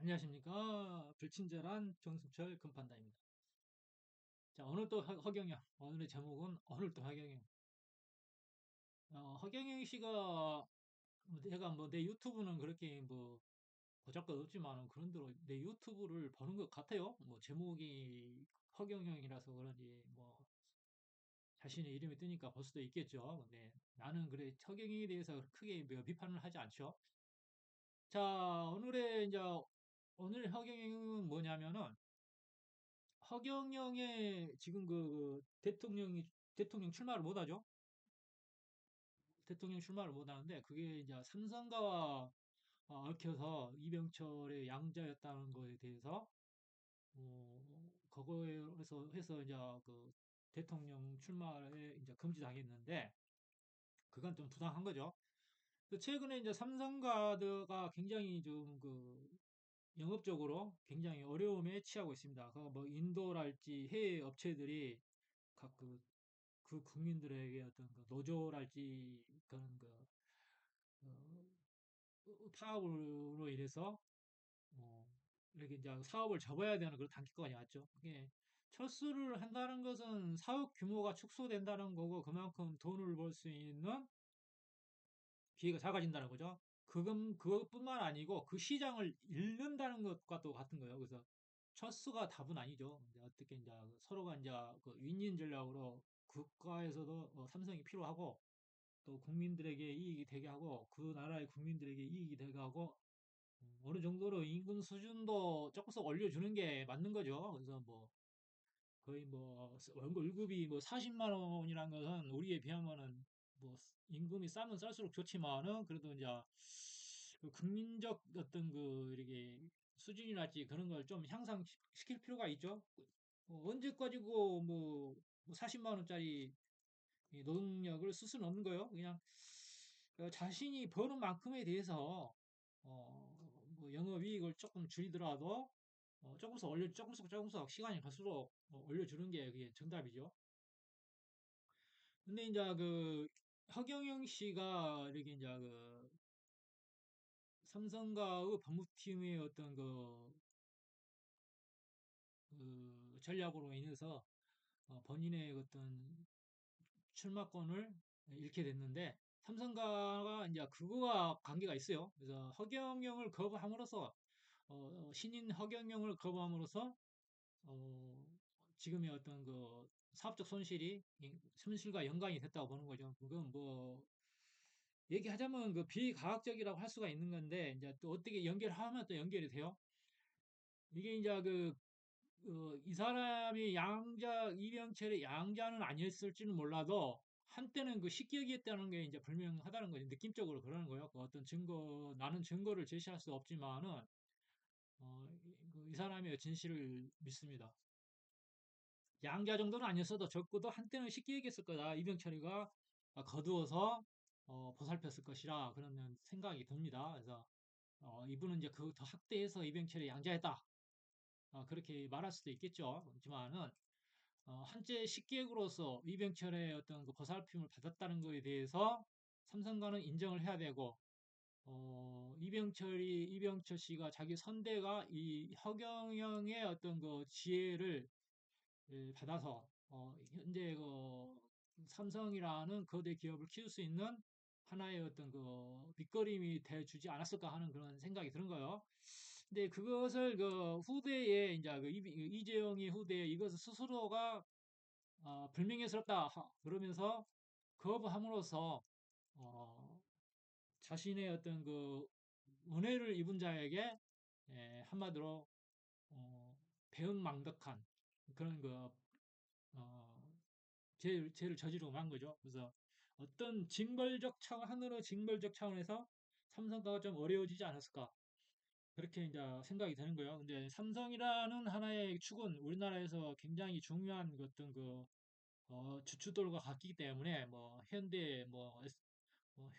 안녕하십니까. 불친절한 정승철 금판다입니다. 자, 오늘 또 허경영. 오늘의 제목은 오늘 또 허경영. 허경영 씨가 내가 뭐 내 유튜브는 그렇게 뭐 보잘것 없지만은 그런 대로 내 유튜브를 보는 것 같아요. 뭐 제목이 허경영이라서 그런지 뭐 자신의 이름이 뜨니까 볼 수도 있겠죠. 근데 나는 그래 허경영에 대해서 크게 뭐 비판을 하지 않죠. 자, 오늘 허경영은 뭐냐면은 허경영의 지금 대통령 출마를 못 하죠. 대통령 출마를 못 하는데 그게 이제 삼성가와 얽혀서 이병철의 양자였다는 거에 대해서 그거에서 해서 이제 그 대통령 출마에 이제 금지당했는데 그건 좀 부당한 거죠. 최근에 이제 삼성가드가 굉장히 좀 영업적으로 굉장히 어려움에 처하고 있습니다. 그 뭐 인도랄지 해외 업체들이 각그 국민들에게 어떤 노조랄지 그런 어, 파업으로 인해서 어, 이렇게 이제 사업을 접어야 되는 그런 단기권이 왔죠. 그게 철수를 한다는 것은 사업 규모가 축소된다는 거고 그만큼 돈을 벌 수 있는 기회가 작아진다는 거죠. 그것뿐만 아니고 그 시장을 잃는다는 것과 또 같은 거예요. 그래서 철수가 답은 아니죠. 이제 어떻게 이제 서로가 이제 그 윈윈 전략으로 국가에서도 삼성이 필요하고 또 국민들에게 이익이 되게 하고 그 나라의 국민들에게 이익이 되게 하고 어느 정도로 임금 수준도 조금씩 올려주는 게 맞는 거죠. 그래서 뭐 거의 뭐 월급이 뭐 40만 원이라는 것은 우리에 비하면은 뭐 임금이 싸면 쌀수록 좋지만은 그래도 이제 그 국민적 어떤 이렇게 수준이랄지 그런 걸 좀 향상시킬 필요가 있죠. 언제까지고 뭐 40만 원짜리 이 노동력을 쓸 수는 없는 거예요. 그냥 자신이 버는 만큼에 대해서 뭐 영업이익을 조금 줄이더라도 조금씩 시간이 갈수록 올려주는 게 그게 정답이죠. 근데 이제 허경영 씨가 이렇게 이제 삼성가의 법무팀의 어떤 전략으로 인해서 본인의 어떤 출마권을 잃게 됐는데 삼성가가 이제 그거와 관계가 있어요. 그래서 허경영을 거부함으로써 신인 허경영을 거부함으로써 어, 지금의 어떤 사업적 손실과 연관이 됐다고 보는 거죠. 그건 뭐 얘기하자면 비과학적이라고 할 수가 있는 건데 이제 또 어떻게 연결하면 또 연결이 돼요. 이게 이제 이 사람이 이병철의 양자는 아니었을지는 몰라도 한때는 식기역이었다는 게 이제 분명하다는 거죠. 느낌적으로 그러는 거예요. 나는 증거를 제시할 수 없지만은 이 사람의 진실을 믿습니다. 양자 정도는 아니었어도 적고도 한때는 식기역이었을 거다. 이병철이가 거두어서 보살폈을 것이라 그런 생각이 듭니다. 그래서 이분은 이제 더 확대해서 이병철이 양자했다. 그렇게 말할 수도 있겠죠. 그렇지만은 한째 식기획으로서 이병철의 어떤 보살핌을 받았다는 것에 대해서 삼성과는 인정을 해야 되고, 이병철 씨가 자기 선대가 이 허경영의 어떤 지혜를 받아서, 현재 삼성이라는 거대 기업을 키울 수 있는 하나의 어떤 밑거림이 돼 주지 않았을까 하는 그런 생각이 드는 거예요. 근데 그것을 후대에, 이제 이재용이 후대에 이것을 스스로가 불명예스럽다 그러면서 거부함으로써 어, 자신의 어떤 은혜를 입은 자에게 한마디로 어, 배은망덕한 그런 어, 죄를 저지르고 만 거죠. 그래서 하늘의 징벌적 차원에서 삼성가가 좀 어려워지지 않았을까 그렇게 이제 생각이 되는 거예요. 근데 삼성이라는 하나의 축은 우리나라에서 굉장히 중요한 주춧돌과 같기 때문에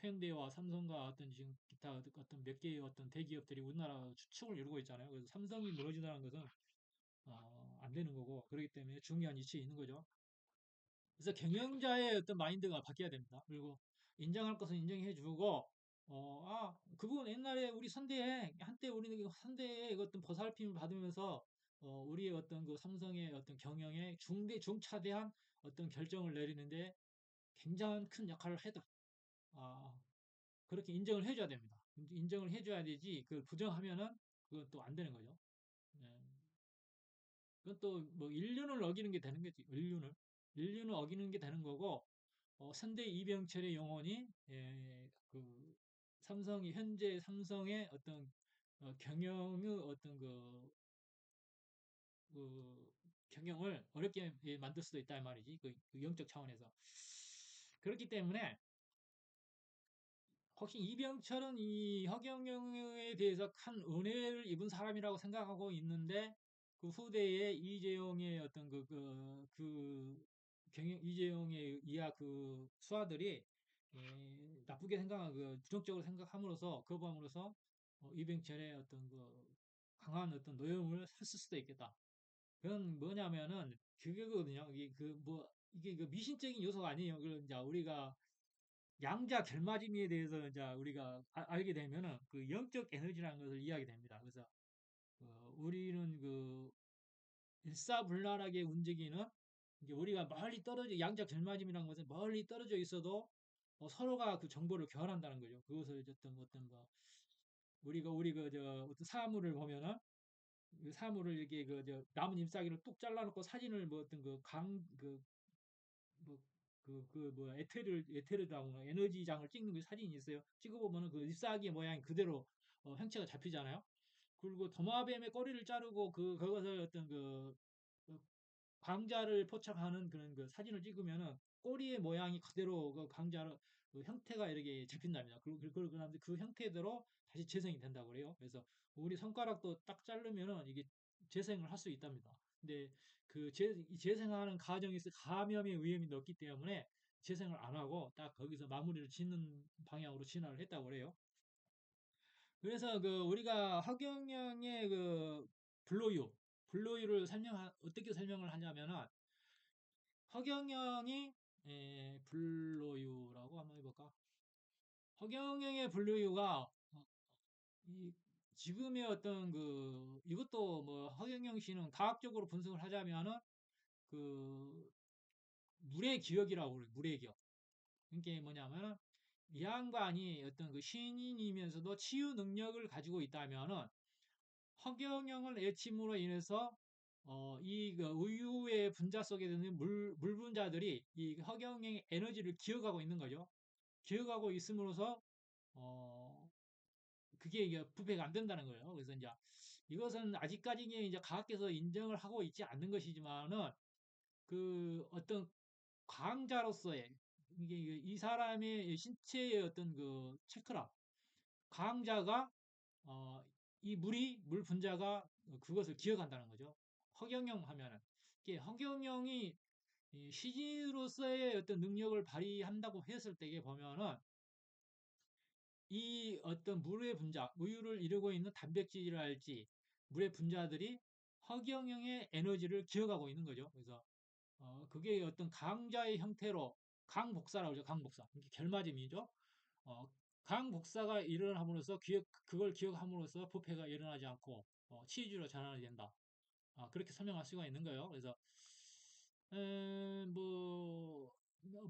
현대와 삼성과 어떤 지금 기타 어떤 몇 개의 어떤 대기업들이 우리나라 주축을 이루고 있잖아요. 그래서 삼성이 무너진다는 것은 안 되는 거고 그렇기 때문에 중요한 위치에 있는 거죠. 그래서 경영자의 어떤 마인드가 바뀌어야 됩니다. 그리고 인정할 것은 인정해 주고 그분 옛날에 우리 선대에, 한때 우리는 그 선대에 그 어떤 보살핌을 받으면서, 우리의 어떤 그 삼성의 어떤 경영에 중차대한 어떤 결정을 내리는데 굉장한 큰 역할을 했다. 아, 그렇게 인정을 해줘야 됩니다. 인정을 해줘야 되지, 그걸 부정하면은 그건 또 안 되는 거죠. 예. 그건 또 뭐 인륜을 어기는 게 되는 거지, 인륜을 어기는 게 되는 거고, 선대 이병철의 영혼이, 그 현재 삼성의 어떤 경영의 어떤 그 경영을 어렵게 만들 수도 있다 이 말이지. 그 영적 차원에서. 그렇기 때문에 혹시 이병철은 이 허경영에 대해서 큰 은혜를 입은 사람이라고 생각하고 있는데, 그 후대에 이재용의 어떤 이재용의 이하 그 수하들이 나쁘게 생각하고 부정적으로 생각함으로써 거부함으로써 이병철의 어떤 그 강한 어떤 노여움을 샀을 수도 있겠다. 그건 뭐냐면은 그거거든요. 이게 그 미신적인 요소가 아니에요. 그 이제 우리가 양자 결맞음에 대해서 이제 우리가 알게 되면은 그 영적 에너지라는 것을 이해하게 됩니다. 그래서 우리는 그 일사불란하게 움직이는, 이제 우리가 멀리 떨어져, 양자 결맞음이라는 것은 멀리 떨어져 있어도 서로가 그 정보를 교환한다는 거죠. 그것을 어떤 뭐 우리 그 저 어떤 사물을 보면은 그 사물을 이렇게 그 저 나뭇 잎사귀를 뚝 잘라놓고 사진을 뭐 어떤 뭐, 에테르라고 에너지장을 찍는 그 사진이 있어요. 찍어보면은 그 잎사귀의 모양이 그대로 형체가 잡히잖아요. 그리고 도마뱀의 꼬리를 자르고 그것을 어떤 그 광자를 포착하는 그런 그 사진을 찍으면은 꼬리의 모양이 그대로 그 광자 그 형태가 이렇게 잡힌답니다. 그러고 나면 그 형태대로 다시 재생이 된다고 그래요. 그래서 우리 손가락도 딱 자르면은 이게 재생을 할 수 있답니다. 근데 이 재생하는 과정에서 감염의 위험이 높기 때문에 재생을 안 하고 딱 거기서 마무리를 짓는 방향으로 진화를 했다고 그래요. 그래서 그 우리가 허경영의 그 불로유, 불로유를 어떻게 설명을 하냐면은 허경영이 불로유라고 한번 해볼까? 허경영의 불로유가 이 지금의 어떤 이것도 뭐 허경영 씨는 과학적으로 분석을 하자면은 그 물의 기억이라고 그래요. 물의 기억. 그게 뭐냐면은 이 양반이 어떤 그 신인이면서도 치유 능력을 가지고 있다면은 허경영을 애침으로 인해서 그 우유의 분자 속에 드는 물 분자들이 이 허경영의 에너지를 기억하고 있는 거죠. 기억하고 있음으로써 어, 그게 이게 부패가 안 된다는 거예요. 그래서 이제 이것은 아직까지 이제 과학계에서 인정을 하고 있지 않는 것이지만은 그 어떤 강자로서의 이 사람의 신체의 어떤 그 체크라 강자가 어, 이 물 분자가 그것을 기억한다는 거죠. 허경영 하면은 이게 허경영이 이 시인으로서의 어떤 능력을 발휘한다고 했을 때에 보면은 이 어떤 물의 분자, 우유를 이루고 있는 단백질이랄지 물의 분자들이 허경영의 에너지를 기억하고 있는 거죠. 그래서 그게 어떤 강자의 형태로 강복사라고 그러죠. 강복사. 이게 결맞음이죠. 어, 강복사가 일어남으로써 그걸 기억함으로써 부패가 일어나지 않고 치유주로 전환이 된다. 그렇게 설명할 수가 있는 거예요. 그래서 뭐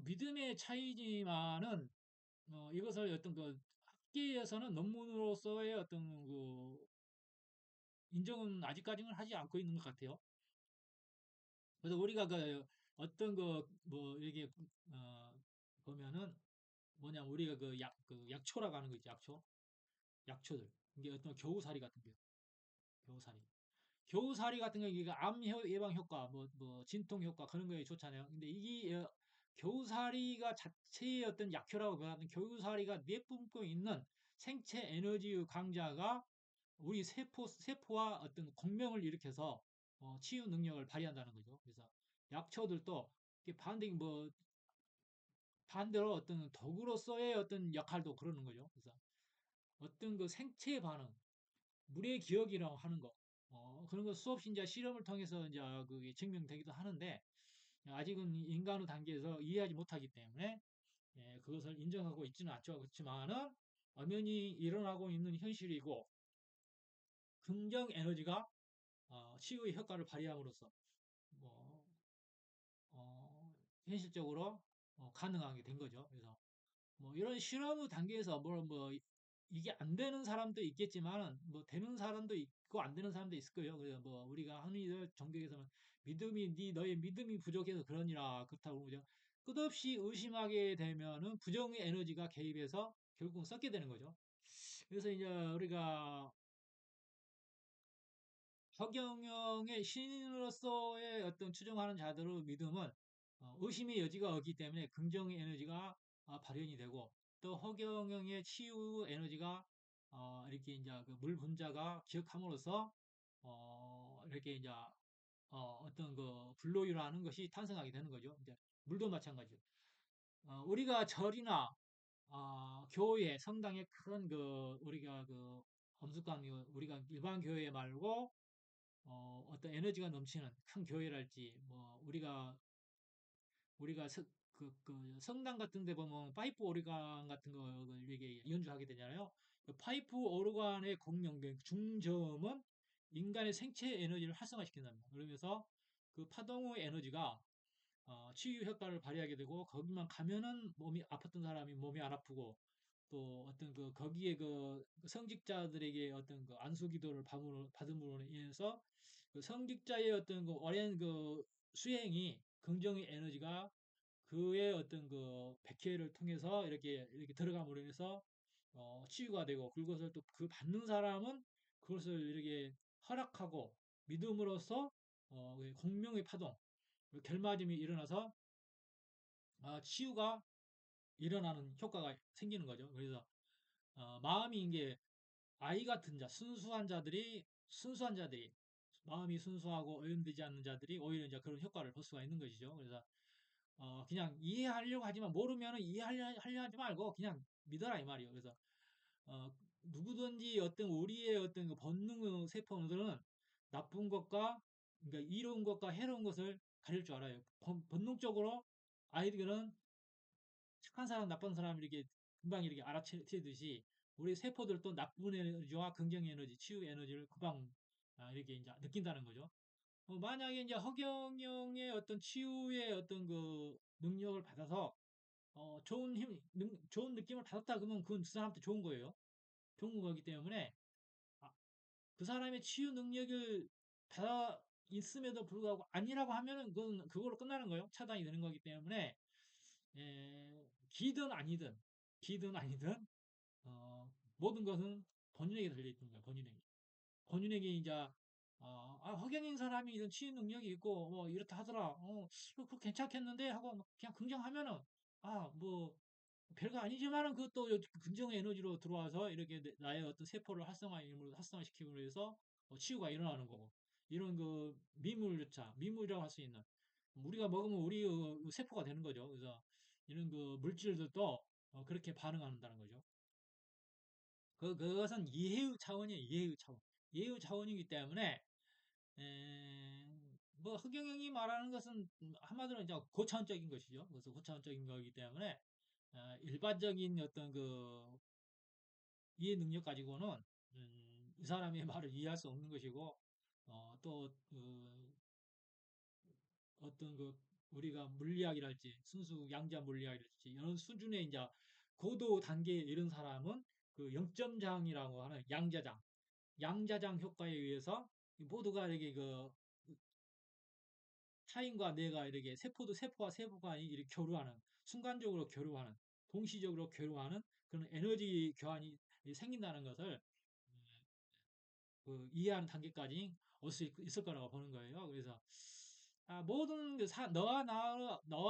믿음의 차이지만은 이것을 어떤 그 학계에서는 논문으로서의 어떤 인정은 아직까지는 하지 않고 있는 것 같아요. 그래서 우리가 어떤 뭐 이게 보면은 뭐냐 우리가 그 약초라고 하는 거 있죠. 약초들. 이게 어떤 겨우살이 같은 게 겨우살이. 겨우살이 같은 게 이게 예방 효과, 뭐 진통 효과 그런 거에 좋잖아요. 근데 이게 겨우살이가 자체의 어떤 약효라고 하는 겨우살이가 내뿜고 있는 생체 에너지의 강자가 우리 세포와 어떤 공명을 일으켜서 치유 능력을 발휘한다는 거죠. 그래서 약초들도 이게 반대로 어떤 도구로서의 어떤 역할도 그러는 거죠. 그래서 어떤 그 생체 반응, 물의 기억이라고 하는 거, 그런 거 수없이 이제 실험을 통해서 이제 그게 증명되기도 하는데 아직은 인간의 단계에서 이해하지 못하기 때문에 그것을 인정하고 있지는 않죠. 그렇지만은 엄연히 일어나고 있는 현실이고 긍정 에너지가 치유의 효과를 발휘함으로써 뭐 현실적으로 가능하게 된 거죠. 그래서 뭐 이런 실험 단계에서 뭐 이게 안 되는 사람도 있겠지만 뭐 되는 사람도 있고 안 되는 사람도 있을 거예요. 그래서 뭐 우리가 흔히들 종교에서는 너의 믿음이 부족해서 그러니라 그렇다고 그죠. 끝없이 의심하게 되면은 부정의 에너지가 개입해서 결국은 썩게 되는 거죠. 그래서 이제 우리가 허경영의 신인으로서의 어떤 추종하는 자들의 믿음은 의심의 여지가 없기 때문에 긍정의 에너지가 발현이 되고 또 허경영의 치유 에너지가 이렇게 이제 그 물 분자가 기억함으로써 이렇게 이제 어떤 그 불로율하는 것이 탄생하게 되는 거죠. 이제 물도 마찬가지죠. 우리가 절이나 교회, 성당에 큰 그 우리가 그 엄숙한 우리가 일반 교회 말고 어떤 에너지가 넘치는 큰 교회랄지, 뭐, 우리가 그 성당 같은 데 보면 파이프 오르간 같은 거를 이렇게 연주하게 되잖아요. 그 파이프 오르간의 공명, 그 중점은 인간의 생체 에너지를 활성화시킨답니다. 그러면서 그 파동의 에너지가 치유 효과를 발휘하게 되고 거기만 가면은 몸이 아팠던 사람이 몸이 안 아프고 또 어떤 그 거기에 그 성직자들에게 어떤 그 안수 기도를 받음으로 인해서 그 성직자의 어떤 그 오랜 그 수행이 긍정의 에너지가 그의 어떤 그 백회를 통해서 이렇게 들어감으로 인해서 치유가 되고 그것을 또 그 받는 사람은 그것을 이렇게 허락하고 믿음으로써 그 공명의 파동, 그 결맞음이 일어나서 치유가 일어나는 효과가 생기는 거죠. 그래서 마음이 이게 아이 같은 순수한 자들이 마음이 순수하고 오염되지 않는 자들이 오히려 이제 그런 효과를 볼 수가 있는 것이죠. 그래서 그냥 이해하려고 하지만 모르면은 이해하려 하지 말고 그냥 믿어라 이 말이에요. 그래서 누구든지 어떤 우리의 어떤 그 본능 세포들은 나쁜 것과 그러니까 이로운 것과 해로운 것을 가릴 줄 알아요. 본능적으로 아이들은 착한 사람, 나쁜 사람 이렇게 금방 이렇게 알아채듯이 우리 세포들도 나쁜 에너지와 긍정 에너지, 치유 에너지를 금방 이렇게 이제 느낀다는 거죠. 만약에 이제 허경영의 어떤 치유의 어떤 그 능력을 받아서 좋은 느낌을 받았다 그러면 그건 그 사람한테 좋은 거예요. 좋은 거기 때문에 아, 그 사람의 치유 능력을 받아 있음에도 불구하고 아니라고 하면은 그건 그걸로 끝나는 거예요. 차단이 되는 거기 때문에 기든 아니든 기든 아니든 모든 것은 본인에게 달려 있는 거예요. 본인에게 이제 허경인 사람이 이런 치유 능력이 있고 뭐 이렇다 하더라. 그거 괜찮겠는데 하고 막 그냥 긍정하면은 뭐 별거 아니지만은 그것도 긍정 에너지로 들어와서 이렇게 나의 어떤 세포를 활성화시키고 그래서 치유가 일어나는 거고 이런 그 미물이라고 할 수 있는 우리가 먹으면 우리 세포가 되는 거죠. 그래서 이런 그 물질들도 그렇게 반응한다는 거죠. 그것은 이해의 차원이에요. 이해의 차원. 이해의 차원이기 때문에 뭐 허경영이 말하는 것은 한마디로 이제 고차원적인 것이죠. 그래서 고차원적인 거기 때문에 일반적인 어떤 그 이해 능력 가지고는 이 사람의 말을 이해할 수 없는 것이고 또그 어떤 그 우리가 물리학이랄지 순수 양자 물리학이랄지 이런 수준의 이제 고도 단계에 이른 사람은 그 영점장이라고 하는 양자장 효과에 의해서 모두가 이렇게 그 타인과 내가 이렇게 세포와 세포가 이렇게 순간적으로 교류하는 동시적으로 교류하는 그런 에너지 교환이 생긴다는 것을 그 이해하는 단계까지 올 수 있을 거라고 보는 거예요. 그래서 모든 너와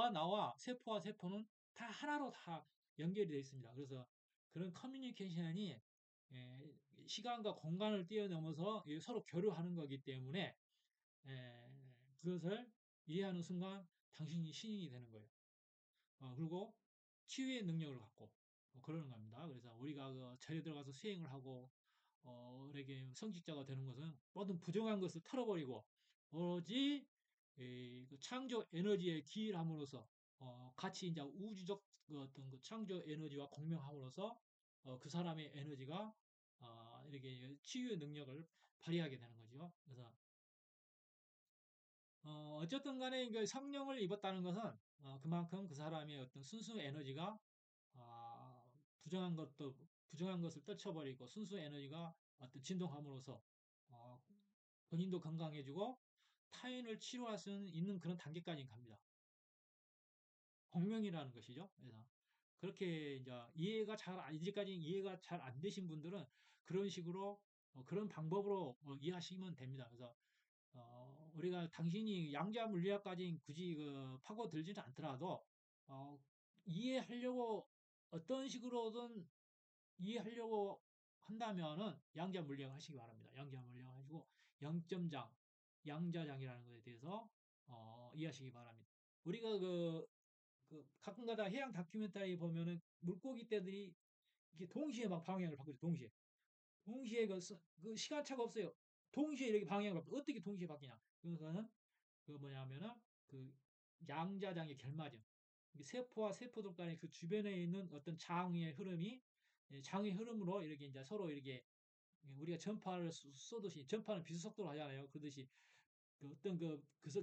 나와 세포와 세포는 다 하나로 다 연결이 되어 있습니다. 그래서 그런 커뮤니케이션이 에, 시간과 공간을 뛰어넘어서 서로 교류하는 거기 때문에 그것을 이해하는 순간 당신이 신인이 되는 거예요. 그리고 치유의 능력을 갖고 그러는 겁니다. 그래서 우리가 그 절에 들어가서 수행을 하고 이렇게 성직자가 되는 것은 모든 부정한 것을 털어버리고 오로지 그 창조 에너지에 기일함으로써 같이 이제 우주적 그 어떤 그 창조 에너지와 공명함으로써 그 사람의 에너지가 이렇게 치유의 능력을 발휘하게 되는 거죠. 그래서 어쨌든 간에 이게 성령을 입었다는 것은 그만큼 그 사람의 어떤 순수 에너지가 부정한 것도 부정한 것을 떨쳐버리고 순수 에너지가 어떤 진동함으로써 어, 본인도 건강해지고 타인을 치료할 수 있는 그런 단계까지 갑니다. 공명이라는 것이죠. 그래서 그렇게 이제 이제까지 이해가 잘 안 되신 분들은 그런 식으로 그런 방법으로 이해하시면 됩니다. 그래서 우리가 당신이 양자 물리학까지 굳이 파고들지는 않더라도 어, 이해하려고 어떤 식으로든 이해하려고 한다면은 양자 물리학 하시기 바랍니다. 양자 물리학 하시고 영점장, 양자장이라는 것에 대해서 이해하시기 바랍니다. 우리가 가끔가다 해양 다큐멘터리 보면은 물고기 떼들이 이렇게 동시에 막 방향을 바꾸죠. 동시에. 동시에 그 시간차가 없어요. 동시에 이렇게 방향을 바꿔. 어떻게 동시에 바뀌냐. 그거는 그 뭐냐면은 그 양자장의 결맞음. 세포와 세포들 간의 그 주변에 있는 어떤 장의 흐름이 장의 흐름으로 이렇게 이제 서로 이렇게 우리가 전파를 쏘듯이 전파는 비수속도로 하잖아요. 그러듯이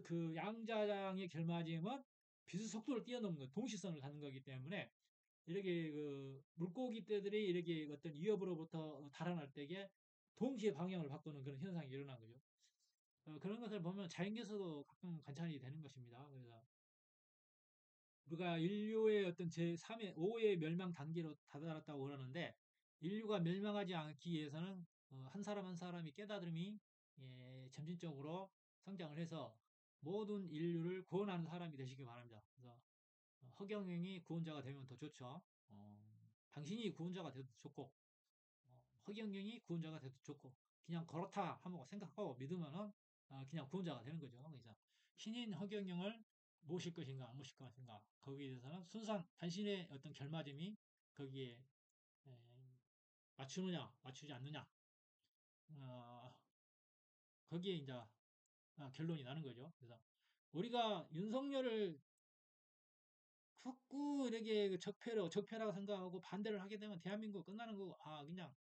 그 양자장의 결맞음은 비수속도를 뛰어넘는 거, 동시성을 갖는 거기 때문에 이렇게 물고기 떼들이 이렇게 어떤 위협으로부터 달아날 때에 동시에 방향을 바꾸는 그런 현상이 일어난 거죠. 그런 것을 보면 자연계에서도 가끔 관찰이 되는 것입니다. 그래서 우리가 인류의 어떤 제3의, 5의 멸망 단계로 다다랐다고 그러는데 인류가 멸망하지 않기 위해서는 한 사람 한 사람이 깨달음이 점진적으로 성장을 해서 모든 인류를 구원하는 사람이 되시기 바랍니다. 그래서 허경영이 구원자가 되면 더 좋죠. 당신이 구원자가 돼도 좋고 허경영이 구원자가 돼도 좋고 그냥 그렇다 하고 생각하고 믿으면은 그냥 구원자가 되는 거죠. 그래서 신인 허경영을 모실 것인가 안 모실 것인가 거기에 대해서는 순수한 당신의 어떤 결맞음이 거기에 에, 맞추느냐 맞추지 않느냐 어, 거기에 이제 결론이 나는 거죠. 그래서 우리가 윤석열을 자꾸 이렇게 적폐라고 생각하고 반대를 하게 되면 대한민국 끝나는 거고, 그냥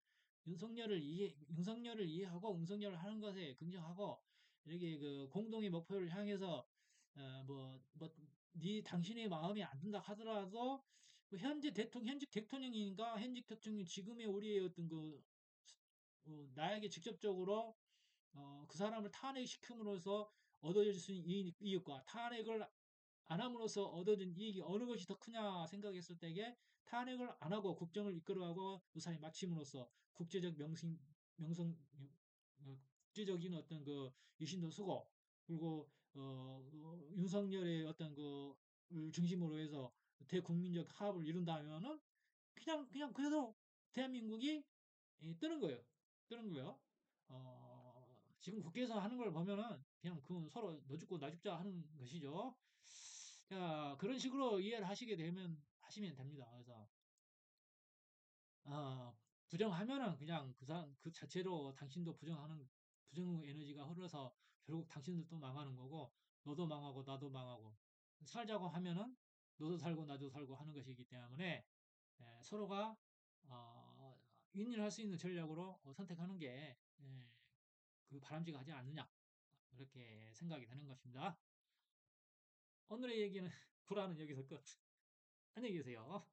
윤석열을 이해하고, 윤석열을 하는 것에 긍정하고, 이렇게 공동의 목표를 향해서, 당신의 마음이 안 든다 하더라도, 현직 대통령인가, 현직 대통령, 지금의 우리의 어떤 나에게 직접적으로, 그 사람을 탄핵시킴으로써 얻어질 수 있는 이익과 탄핵을 안 함으로써 얻어진 이익이 어느 것이 더 크냐 생각했을 때에 탄핵을 안 하고 국정을 이끌어가고 무사히 마침으로써 국제적 국제적인 어떤 유신도 쓰고 그리고 윤석열의 어떤 을 중심으로 해서 대국민적 화합을 이룬다면은 그냥 그래도 대한민국이 뜨는 거예요. 뜨는 거예요. 지금 국회에서 하는 걸 보면은 그냥 그건 서로 너 죽고 나 죽자 하는 것이죠. 자, 그런 식으로 이해를 하시게 되면 하시면 됩니다. 그래서 부정하면은 그냥 그 자체로 당신도 부정 에너지가 흘러서 결국 당신들도 망하는 거고 너도 망하고 나도 망하고 살자고 하면은 너도 살고 나도 살고 하는 것이기 때문에 서로가 어, 윈윈할 수 있는 전략으로 선택하는 게 바람직하지 않느냐 그렇게 생각이 되는 것입니다. 오늘의 얘기는 불화는 여기서 끝. 안녕히 계세요.